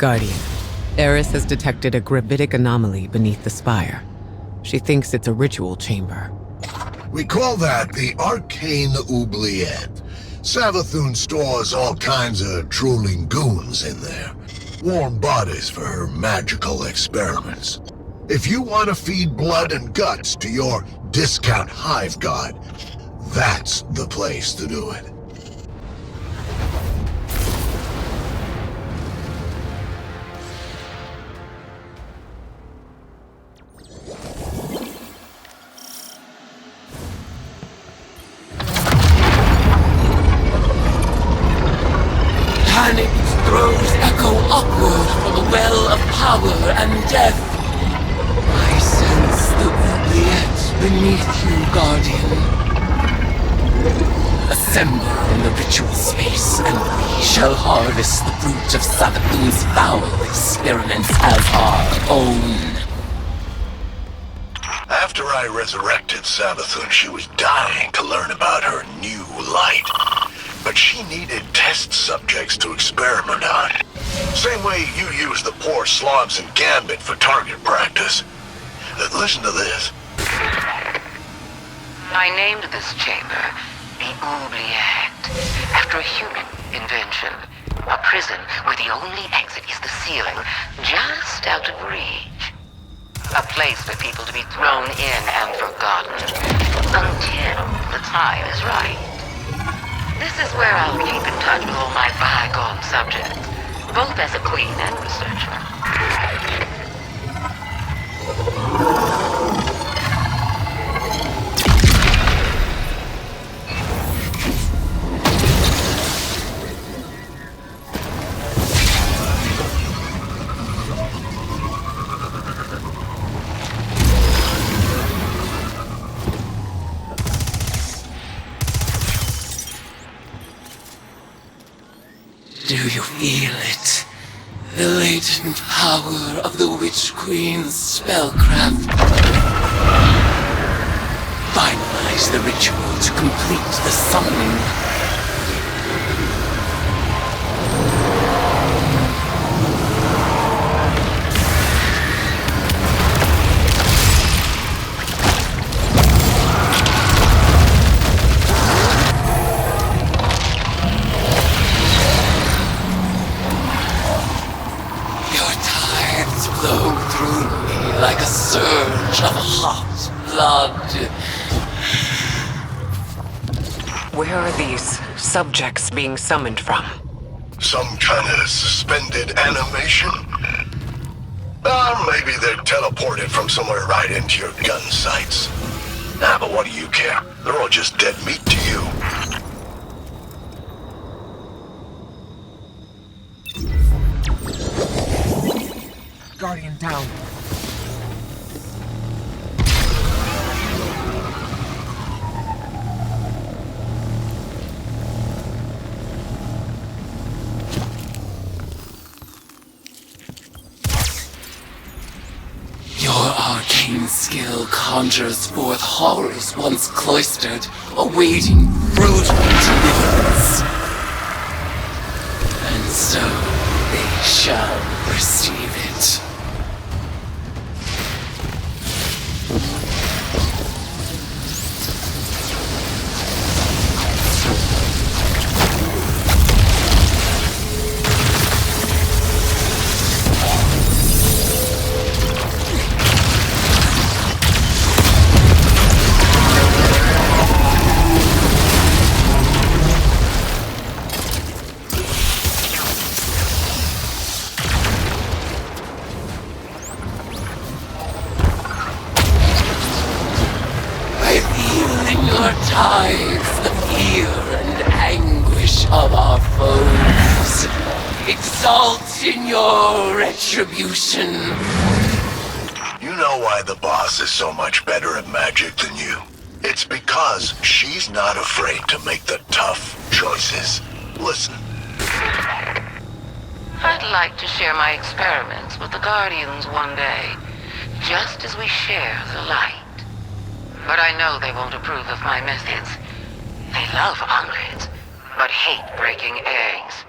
Guardian, Eris has detected a gravitic anomaly beneath the spire. She thinks it's a ritual chamber. We call that the Arcane Oubliette. Savathun stores all kinds of drooling goons in there. Warm bodies for her magical experiments. If you want to feed blood and guts to your discount hive god, that's the place to do it. Panicked throws echo upward from the well of power and death. I sense the oubliette beneath you, Guardian. Assemble in the ritual space, and we shall harvest the fruit of Savathun's foul experiments as our own. After I resurrected Savathun, she was dying to learn about her new light. But she needed test subjects to experiment on. Same way you use the poor slobs in Gambit for target practice. Listen to this. I named this chamber the Oubliette, after a human invention. A prison where the only exit is the ceiling, just out of reach. A place for people to be thrown in and forgotten, until the time is right. This is where I'll keep in touch with all my bygone subjects, both as a queen and researcher. Do you feel it? The latent power of the Witch Queen's spellcraft. Finalize the ritual to complete the summoning. Flow through me like a surge of hot blood. Where are these subjects being summoned from? Some kind of suspended animation? Maybe they're teleported from somewhere right into your gun sights. But what do you care? They're all just dead meat to you. Guardian down. Your arcane skill conjures forth horrors once cloistered, awaiting brutal deliverance. And so they shall receive it. Tides the fear and anguish of our foes. Exalt in your retribution. You know why the boss is so much better at magic than you? It's because she's not afraid to make the tough choices. Listen. I'd like to share my experiments with the Guardians one day, just as we share the light. But I know they won't approve of my methods. They love omelets, but hate breaking eggs.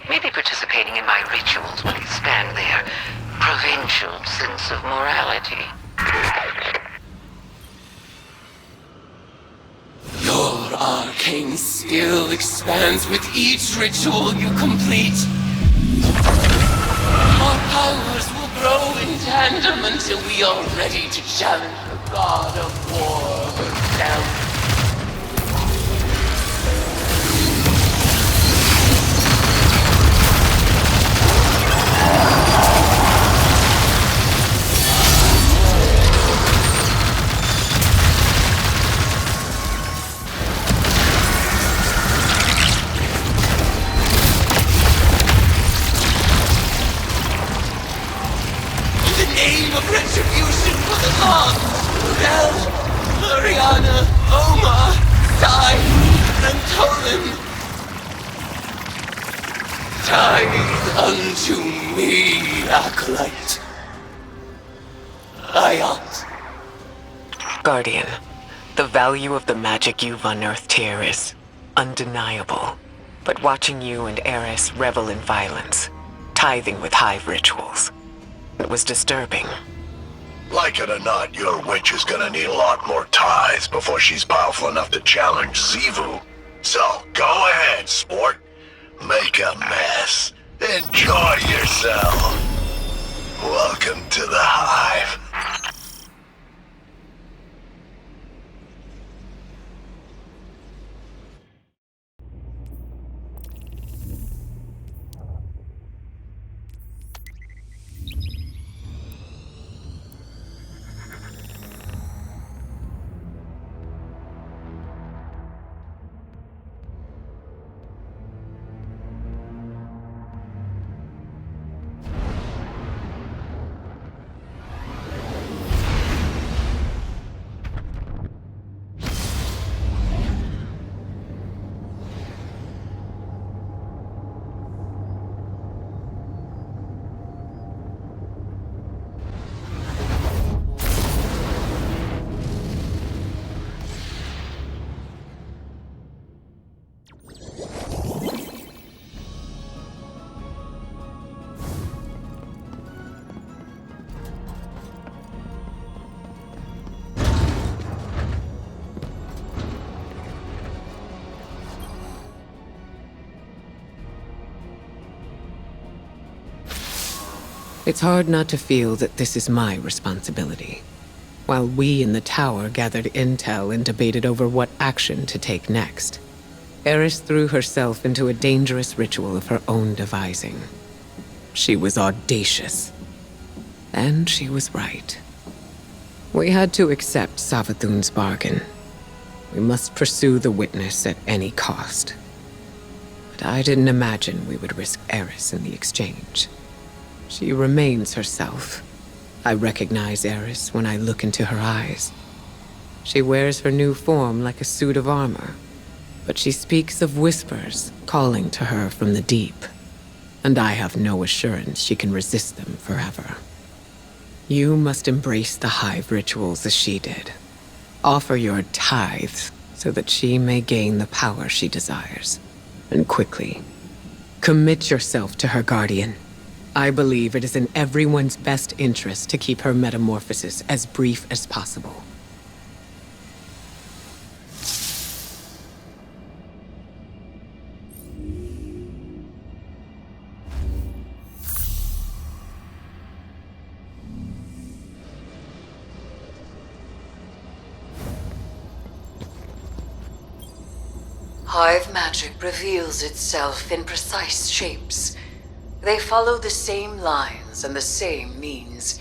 Maybe participating in my rituals will expand their provincial sense of morality. Your arcane skill expands with each ritual you complete. Our powers will grow in tandem until we are ready to challenge the god of war herself. Of retribution for the gods! Rel, Mariana, Oma, Sai, and Tolan! Tithe unto me, Acolyte. Ayat. Guardian, the value of the magic you've unearthed here is undeniable. But watching you and Eris revel in violence, tithing with hive rituals, it was disturbing. Like it or not, your witch is gonna need a lot more tithes before she's powerful enough to challenge Sivu. So, go ahead, sport. Make a mess. Enjoy yourself. Welcome to the Hive. It's hard not to feel that this is my responsibility. While we in the tower gathered intel and debated over what action to take next, Eris threw herself into a dangerous ritual of her own devising. She was audacious. And she was right. We had to accept Savathun's bargain. We must pursue the witness at any cost. But I didn't imagine we would risk Eris in the exchange. She remains herself. I recognize Eris when I look into her eyes. She wears her new form like a suit of armor, but she speaks of whispers calling to her from the deep, and I have no assurance she can resist them forever. You must embrace the hive rituals as she did. Offer your tithes so that she may gain the power she desires, and quickly. Commit yourself to her, Guardian. I believe it is in everyone's best interest to keep her metamorphosis as brief as possible. Hive magic reveals itself in precise shapes. They follow the same lines and the same means,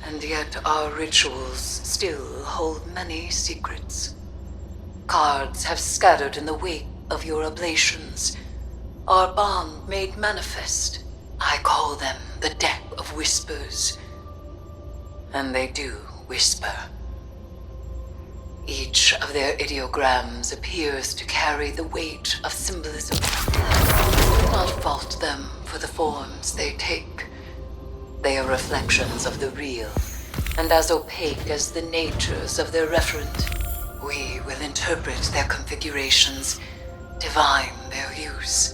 and yet our rituals still hold many secrets. Cards have scattered in the wake of your oblations, our bond made manifest. I call them the deck of whispers, and they do whisper. Each of their ideograms appears to carry the weight of symbolism. Do not fault them for the forms they take. They are reflections of the real, and as opaque as the natures of their referent. We will interpret their configurations, divine their use.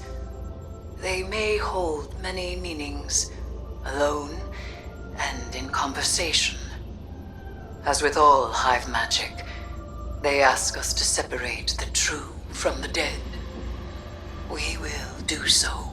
They may hold many meanings, alone and in conversation. As with all hive magic, they ask us to separate the true from the dead. We will do so.